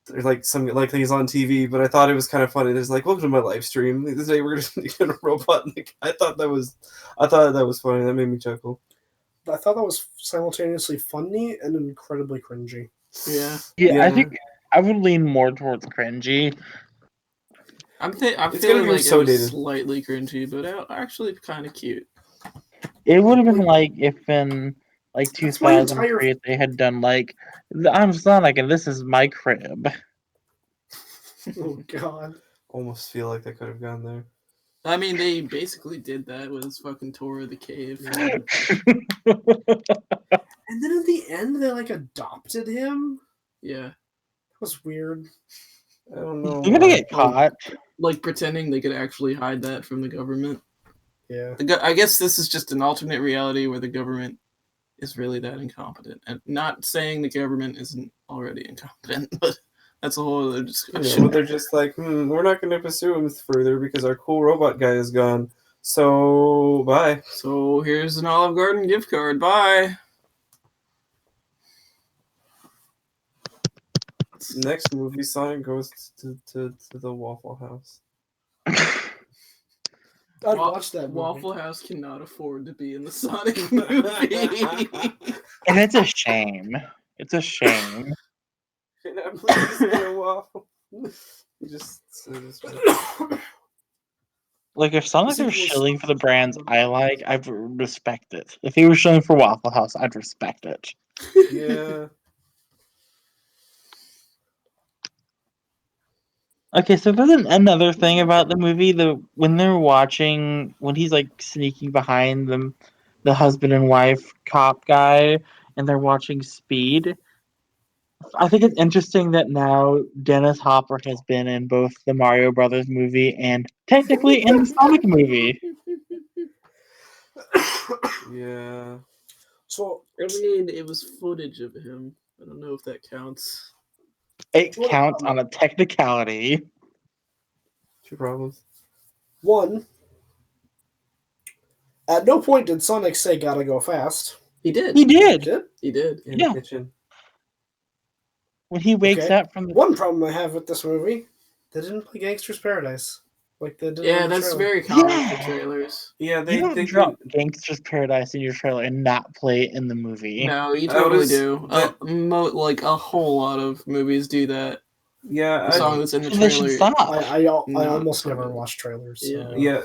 S3: there's like some like he's on TV, but I thought it was kind of funny. There's like, welcome to my live stream. This day we're gonna get a robot. I thought that was funny. That made me chuckle.
S1: I thought that was simultaneously funny and incredibly cringy.
S2: Yeah.
S4: Yeah, I think I would lean more towards cringy.
S2: I'm
S3: It's gonna
S2: feeling
S3: be
S2: like
S3: so
S2: it was
S3: dated.
S2: slightly cringy, but actually kind of cute.
S4: It would have been like if in like
S1: That's my
S4: 2003 if they had done like I'm Sonic and this is my crib.
S1: Oh god.
S3: Almost feel like they could have gone there.
S2: I mean, they basically did that with his fucking tour of the cave.
S1: And then at the end, they like adopted him.
S2: Yeah.
S1: That was weird.
S3: I don't know.
S4: You're gonna get caught.
S2: Like pretending they could actually hide that from the government.
S1: Yeah.
S2: I guess this is just an alternate reality where the government is really that incompetent. And not saying the government isn't already incompetent, but that's a whole other discussion.
S3: They're just like, we're not going to pursue him further because our cool robot guy is gone. So, bye.
S2: So here's an Olive Garden gift card. Bye.
S3: Next movie, Sonic goes to the Waffle House.
S1: I'd watch that movie.
S2: Waffle House cannot afford to be in the Sonic movie.
S4: And it's a shame. It's a shame.
S3: Can I please get a waffle? Just
S4: Like if Sonic
S1: This
S4: was
S1: equals-
S4: shilling for the brands I like, I'd respect it. If he was shilling for Waffle House, I'd respect it.
S3: yeah.
S4: Okay, so there's another thing about the movie. When he's like sneaking behind the husband and wife cop guy, and they're watching Speed. I think it's interesting that now Dennis Hopper has been in both the Mario Brothers movie and technically in the Sonic movie.
S3: Yeah.
S1: So
S2: I mean, it was footage of him. I don't know if that counts.
S4: It counts on a technicality.
S3: Two problems.
S1: one, at no point did Sonic say "gotta go fast."
S2: He did.
S4: He did.
S1: Did?
S2: He did.
S3: In
S4: Yeah.
S3: the kitchen.
S4: When he wakes
S1: Okay.
S4: up from the
S1: One problem I have with this movie: they didn't play Gangster's Paradise like they did.
S2: Yeah,
S1: in the
S2: that's
S1: trailer.
S2: very common
S4: Yeah.
S2: for trailers.
S3: Yeah,
S4: you
S3: they
S4: don't drop Gangster's Paradise in your trailer and not play it in the movie.
S2: No, you
S3: That
S2: totally
S3: was-
S2: do.
S3: that-
S2: Like a whole lot of movies do that.
S3: Yeah,
S2: The song that's in the
S4: They should
S2: trailer.
S4: stop.
S1: I
S2: Not
S1: almost
S2: from
S1: never
S2: it.
S1: watch trailers.
S2: Yeah.
S1: So.
S3: yeah.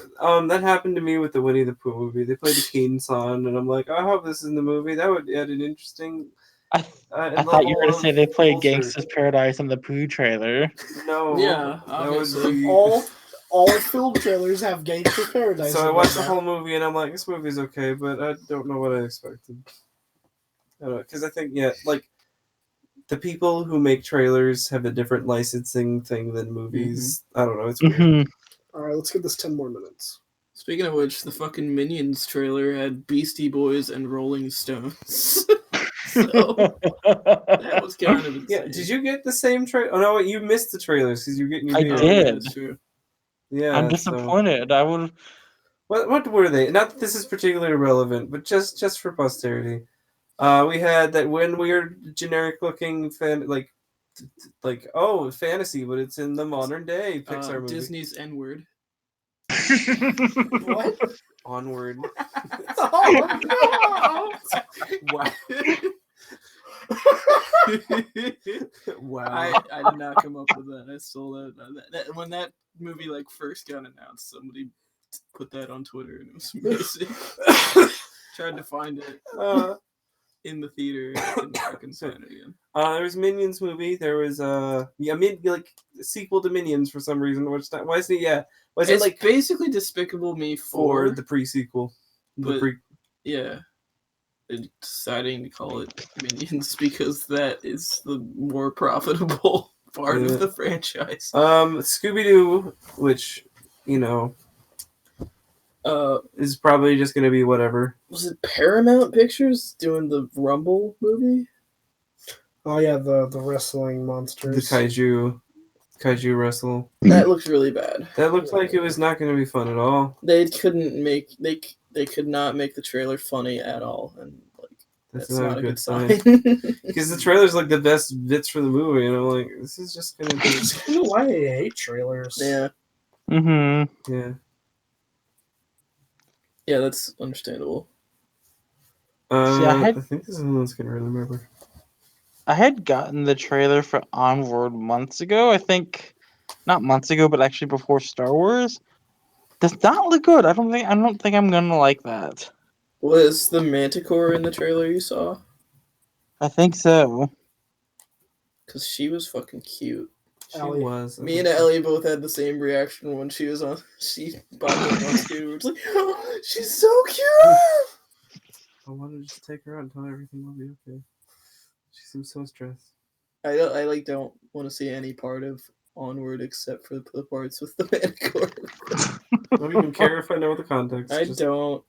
S3: That happened to me with the Winnie the Pooh movie. They played the Keen song, and I'm like, I hope this is in the movie. That would add an interesting.
S4: I thought you were going to say they played Gangsta's Paradise in the Pooh trailer.
S3: No.
S2: Yeah,
S3: that would
S2: obviously.
S3: be.
S1: All film trailers have Gangsta's Paradise.
S3: So I
S1: in
S3: watched the
S1: them.
S3: whole movie, and I'm like, this movie's okay, but I don't know what I expected. Because I think, yeah, like, the people who make trailers have a different licensing thing than movies. I don't know. It's weird.
S4: Mhm.
S1: All right, let's give this 10 more minutes.
S2: Speaking of which, the fucking Minions trailer had Beastie Boys and Rolling Stones. So that was kind of insane.
S3: Yeah, did you get the same trailer? Oh, no, wait, you missed the trailers because you're getting your
S4: I
S3: beer.
S2: Oh, yeah,
S4: did.
S2: that's true.
S3: Yeah,
S4: I'm
S3: so-
S4: disappointed. I would.
S3: What were they? Not that this is particularly relevant, but just for posterity. We had that one weird generic looking like fantasy, but it's in the modern day Pixar movie.
S2: Disney's N-word.
S1: What?
S3: Onward.
S1: Oh,
S3: Wow. Wow.
S2: I did not come up with that. I stole that. When that movie like first got announced, somebody put that on Twitter and it was amazing. Tried to find it in the theater. And I couldn't find it again.
S3: There was Minions movie. There was a sequel to Minions for some reason. Why is it? Yeah. Why is it
S2: It's
S3: like
S2: basically Despicable Me
S3: for
S2: 4,
S3: the pre-sequel?
S2: but yeah, they're deciding to call it Minions because that is the more profitable part
S3: Yeah.
S2: of the franchise.
S3: Scooby-Doo, which is probably just gonna be whatever.
S2: Was it Paramount Pictures doing the Rumble movie?
S1: Oh yeah, the wrestling
S3: The
S1: monsters.
S3: kaiju wrestle.
S2: That looks really bad.
S3: That looked like it was not gonna be fun at all.
S2: They could not make the trailer funny at all, and like that's not a good sign.
S3: Because the trailer's like the best bits for the movie, and I'm like, this is just gonna be.
S1: I don't know why I hate trailers.
S2: Yeah,
S3: Yeah.
S2: yeah, that's understandable.
S3: I think this is the one that's gonna remember.
S4: I had gotten the trailer for Onward months ago. I think not months ago, but actually before Star Wars. Does not look good. I don't think I'm gonna like that.
S2: Was the Manticore in the trailer you saw?
S4: I think so.
S2: Because she was fucking cute.
S3: She
S1: Ellie.
S3: was.
S2: Me and Ellie both had the same reaction when she was on. She popped up on screen. We were just like, oh, she's so cute.
S3: I wanted to just take her out and tell her everything will be okay. She seems so stressed.
S2: I don't want to see any part of Onward except for the parts with the Manticore.
S3: I don't even care if I know the context.
S2: I don't.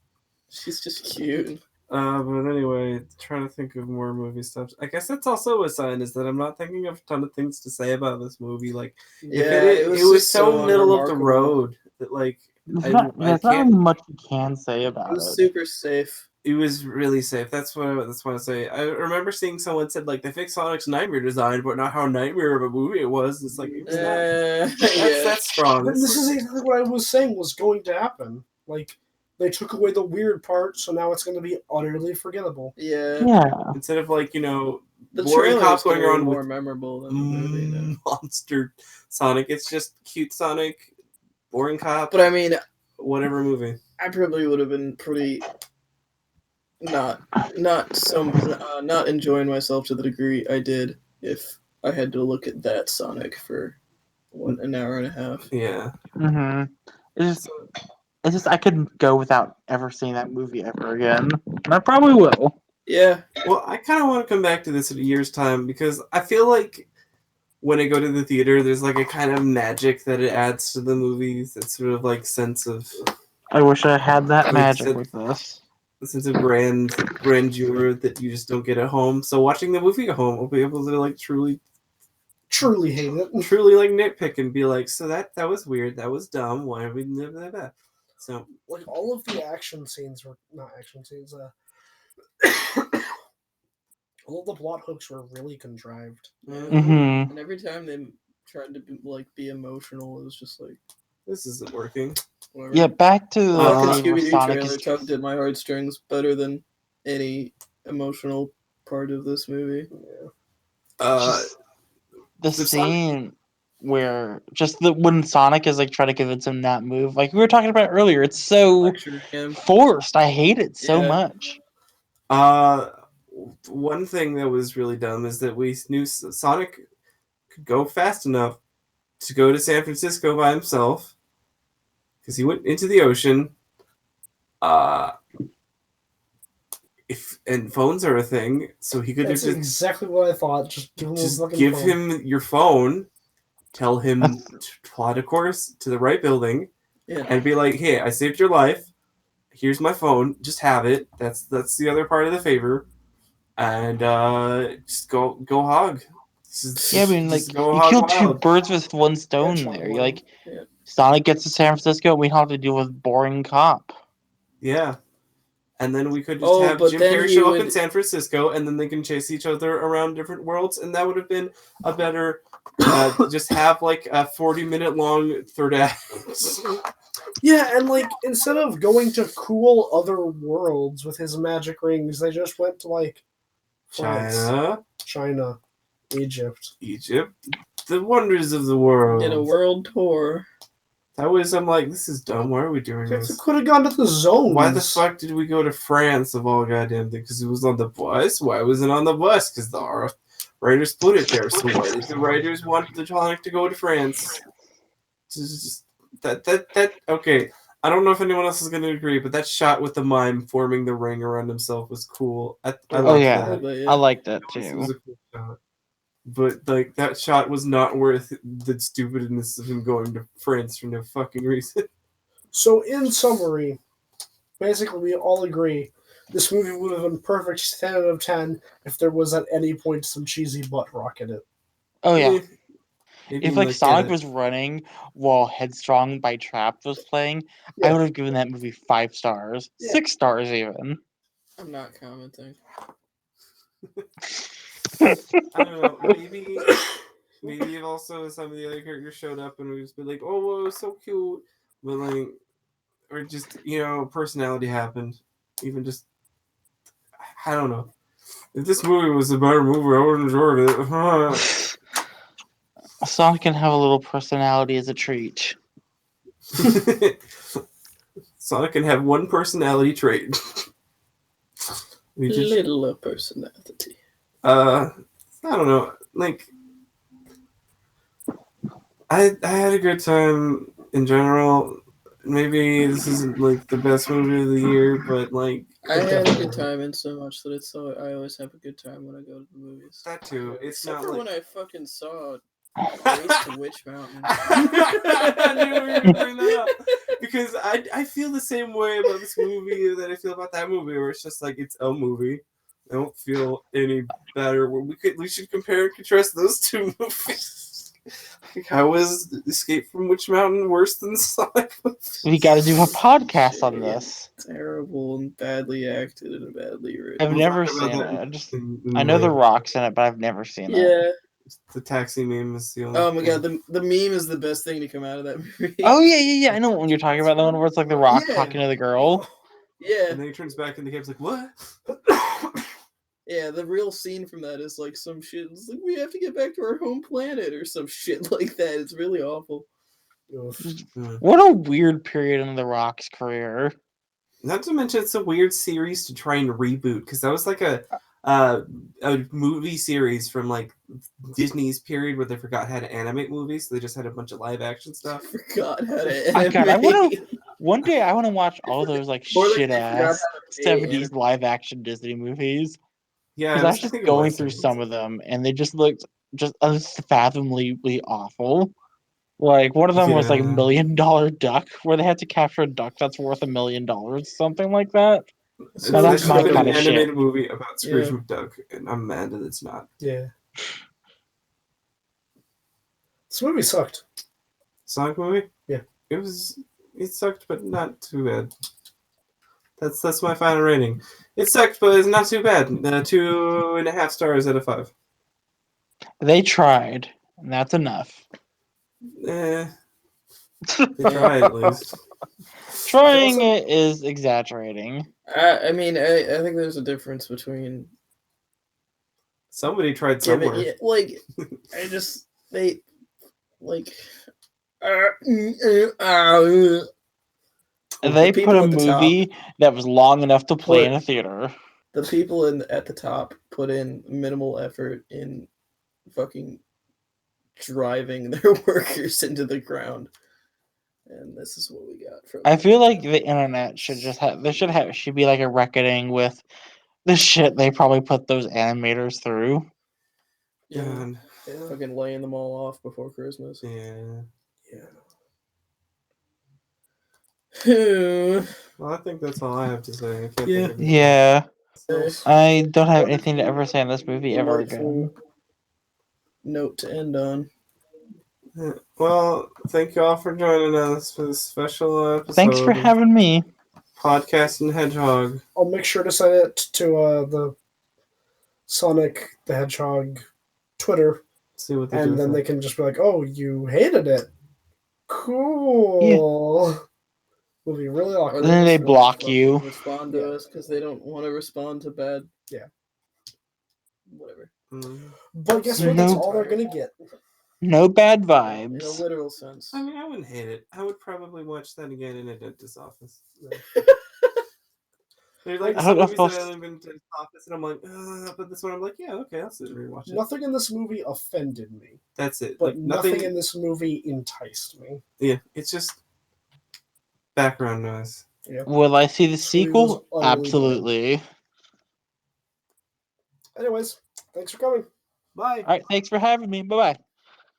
S2: She's just cute.
S3: But anyway, trying to think of more movie stuff. I guess that's also a sign is that I'm not thinking of a ton of things to say about this movie. Like,
S2: Yeah,
S3: it was
S2: just
S3: so middle of the
S2: unremarkable.
S3: road that like
S4: There's not really much you can say about
S2: It was
S4: it.
S2: super safe.
S3: it was really safe. That's what I say. I remember seeing someone said like they fixed Sonic's nightmare design, but not how nightmare of a movie it was. It's like it's not.
S2: Yeah.
S3: That's strong.
S1: But this is exactly what I was saying was going to happen. Like, they took away the weird part, so now it's going to be utterly forgettable.
S2: Yeah.
S4: Yeah.
S3: Instead of like
S2: The
S3: boring
S2: trailer
S3: cops
S2: is gonna
S3: going
S2: be
S3: around
S2: more
S3: with
S2: memorable than the movie. Now.
S3: monster Sonic. It's just cute Sonic, boring cop,
S2: But I mean,
S3: whatever movie.
S2: I probably would have been pretty not enjoying myself to the degree I did if I had to look at that Sonic for an hour and a half.
S3: Yeah.
S4: It's just I couldn't go without ever seeing that movie ever again. And I probably will.
S2: Yeah.
S3: Well, I kind of want to come back to this in a year's time because I feel like when I go to the theater, there's like a kind of magic that it adds to the movies. That sort of like sense of
S4: I wish I had that
S3: Like
S4: magic
S3: said-
S4: with this.
S3: a sense of grandeur that you just don't get at home. So watching the movie at home, I'll be able to like truly
S1: Truly hate it.
S3: like nitpick and be like, so that was weird, that was dumb. Why are we doing that? So
S1: Like, all of the action scenes were not action scenes. All of the plot hooks were really contrived.
S4: Mm-hmm.
S2: And every time they tried to be emotional, it was just like
S3: this isn't working.
S2: whatever.
S4: Yeah, back to
S2: The
S3: Uh,
S2: fucking
S4: where
S2: Scooby-Doo
S4: Sonic
S2: trailer
S4: is.
S2: tugged at my heartstrings better than any emotional part of this movie.
S4: the
S3: So Sonic-
S4: scene where just when Sonic is like trying to convince him not move, like we were talking about earlier, it's so
S2: Lecturing him.
S4: forced. I hate it so
S3: Yeah.
S4: much.
S3: One thing that was really dumb is that we knew Sonic could go fast enough to go to San Francisco by himself because he went into the ocean. And phones are a thing, so he could have
S1: That's
S3: just
S1: exactly what I thought. Just give him a fucking
S3: give
S1: phone.
S3: him your phone, tell him to plot a course to the right building,
S2: Yeah.
S3: and be like, "Hey, I saved your life. Here's my phone. Just have it. That's the other part of the favor, and just go hog.
S4: Yeah, I mean, like
S3: Just go
S4: you
S3: hog
S4: kill two
S3: wild."
S4: birds with one stone
S1: Hedgehog
S4: there.
S1: wild.
S4: You're like,
S2: Yeah.
S4: Sonic gets to San Francisco, we don't have to deal with boring cop.
S3: Yeah. And then we could just
S2: Oh,
S3: have
S2: but
S3: Jim
S2: then
S3: Carrey
S2: he
S3: show up in
S2: would-
S3: San Francisco, and then they can chase each other around different worlds, and that would have been a better. Just have like a 40-minute long third act.
S1: Yeah, and like instead of going to cool other worlds with his magic rings, they just went to like France, China, Egypt.
S3: Egypt, the wonders of the world.
S2: Did a world tour.
S3: That was, I'm like, this is dumb. Why are we doing
S1: They
S3: this?
S1: could have gone to the zones.
S3: Why the fuck did we go to France of all goddamn things? Because it was on the bus? Why was it on the bus? Because the writers put it there. So why did the writers want the Tonic to go to France? Just that okay. I don't know if anyone else is going to agree, but that shot with the mime forming the ring around himself was cool. I
S4: Oh
S3: liked
S4: yeah,
S3: that.
S4: I like that
S3: It
S4: too.
S3: was a cool shot. But like that shot was not worth the stupidness of him going to France for no fucking reason.
S1: So, in summary, basically, we all agree this movie would have been perfect 10 out of 10 if there was at any point some cheesy butt rock in it.
S4: Oh yeah.
S3: Maybe
S4: If like Sonic was running while Headstrong by Trap was playing, I would have given that movie 5 stars, 6 stars even.
S2: I'm not commenting.
S3: I don't know. Maybe if also some of the other characters showed up and we just be like, "Oh, whoa, it was so cute," but like, or just personality happened. Even just, I don't know. If this movie was a better movie, I would have enjoyed it.
S4: Sonic can have a little personality as a treat.
S3: Sonic can have one personality trait.
S2: Little personality.
S3: I don't know. Like, I had a good time in general. Maybe this isn't like the best movie of the year, but like
S2: I had a good time in so much that it's so I always have a good time when I go to the movies.
S3: that too. It's
S2: Except
S3: not
S2: for
S3: like
S2: when I fucking saw Race to Witch Mountain.
S3: I knew you were gonna bring that up because I feel the same way about this movie that I feel about that movie, where it's just like it's a movie. I don't feel any better. We should compare and contrast those two movies. Like, how was Escape from Witch Mountain worse than Sonic?
S4: We got to do a podcast on this.
S2: Terrible and badly acted and badly written.
S4: I've
S3: We'll
S4: never
S3: talk about
S4: seen
S3: that
S4: it.
S3: in
S4: I know The
S3: later.
S4: Rock's in it, but I've never seen it.
S2: Yeah.
S3: The taxi meme is the only.
S2: Oh my god, the meme is the best thing to come out of that movie.
S4: Oh yeah. I know what one you're talking about. The one where it's like The Rock
S2: Yeah.
S4: talking to the girl.
S2: Yeah.
S3: And then he turns back and the game's like, "What?"
S2: Yeah, the real scene from that is like some shit. It's like we have to get back to our home planet or some shit like that. It's really awful.
S4: What a weird period in The Rock's career.
S3: Not to mention, it's a weird series to try and reboot because that was like a movie series from like Disney's period where they forgot how to animate movies, so they just had a bunch of live action stuff.
S2: Forgot how to
S4: My God,
S2: animate.
S4: one day I want to watch all those like
S2: Or like
S4: shit
S2: they forgot
S4: ass
S2: how to
S4: 70s live action Disney movies.
S3: Yeah,
S4: Because I was just
S3: think it
S4: going
S3: was
S4: through
S3: 70s.
S4: some of them and they just looked just unfathomably awful. Like one of them was like
S3: Yeah.
S4: $1 Million Duck, where they had to capture a duck that's worth $1 million, something like that.
S1: So
S4: that's
S3: That
S4: my
S3: should have been
S4: kind
S3: an
S4: of shit.
S3: animated movie about Scrooge
S1: Yeah.
S3: McDuck, and I'm mad that it's not.
S1: Yeah. This movie sucked.
S3: Sonic movie?
S1: Yeah.
S3: It sucked, but not too bad. That's my final rating. It sucked, but it's not too bad. 2.5 stars out of 5.
S4: They tried, and that's enough.
S3: They tried at least.
S4: Trying it is exaggerating.
S2: I mean, I think there's a difference between
S3: Somebody tried
S2: giving
S3: somewhere.
S2: it like I just they like
S4: They put
S2: people
S4: a
S2: at the top-
S4: movie that was long enough to play in
S2: Put-
S4: a theater.
S2: the people at the top put in minimal effort in fucking driving their workers into the ground, and this is what we got from.
S4: I feel like the internet should just have should be like a reckoning with the shit they probably put those animators through.
S3: God.
S2: Fucking laying them all off before Christmas.
S3: Yeah.
S2: Yeah.
S3: Well, I think that's all I have to say. I can't
S2: Yeah.
S3: think of anything
S4: Yeah,
S3: else.
S4: I don't have anything to ever say on this movie ever
S2: Delightful
S4: again.
S2: note to end on.
S3: Yeah. Well, thank you all for joining us for this special episode.
S4: Thanks for
S3: of
S4: having me.
S3: Podcast and Hedgehog.
S1: I'll make sure to send it to the Sonic the Hedgehog Twitter,
S3: See what they do.
S1: and
S3: with
S1: then
S3: it.
S1: they can just be like, "Oh, you hated it? Cool." Will be really
S2: Or
S1: awkward.
S4: Then they
S2: just won't
S4: block
S2: fucking
S4: you.
S2: Respond to
S1: Yeah.
S2: us because they don't want to respond to bad.
S1: Yeah.
S2: Whatever.
S1: But guess what? That's
S4: Nope.
S1: all they're gonna get.
S4: No bad
S2: In a
S4: vibes.
S2: literal sense.
S3: I mean, I wouldn't hate it. I would probably watch that again in a dentist's office. There's like
S4: I
S3: some
S4: don't know if
S3: movies that
S4: I'll-
S3: I only been to the office, and I'm like, but this one I'm like, yeah, okay, I'll sit and rewatch it.
S1: Nothing in this movie offended me,
S3: That's it.
S1: but
S3: Like
S1: nothing in this movie enticed me.
S3: Yeah, it's just background noise.
S4: Will I see the
S1: This movie
S4: sequel?
S1: was utterly
S4: Absolutely.
S1: Anyways, thanks for coming.
S3: Bye.
S4: All right, thanks for having me. Bye bye.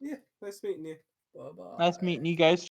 S3: Yeah, nice meeting you.
S2: Bye bye.
S4: Nice meeting you guys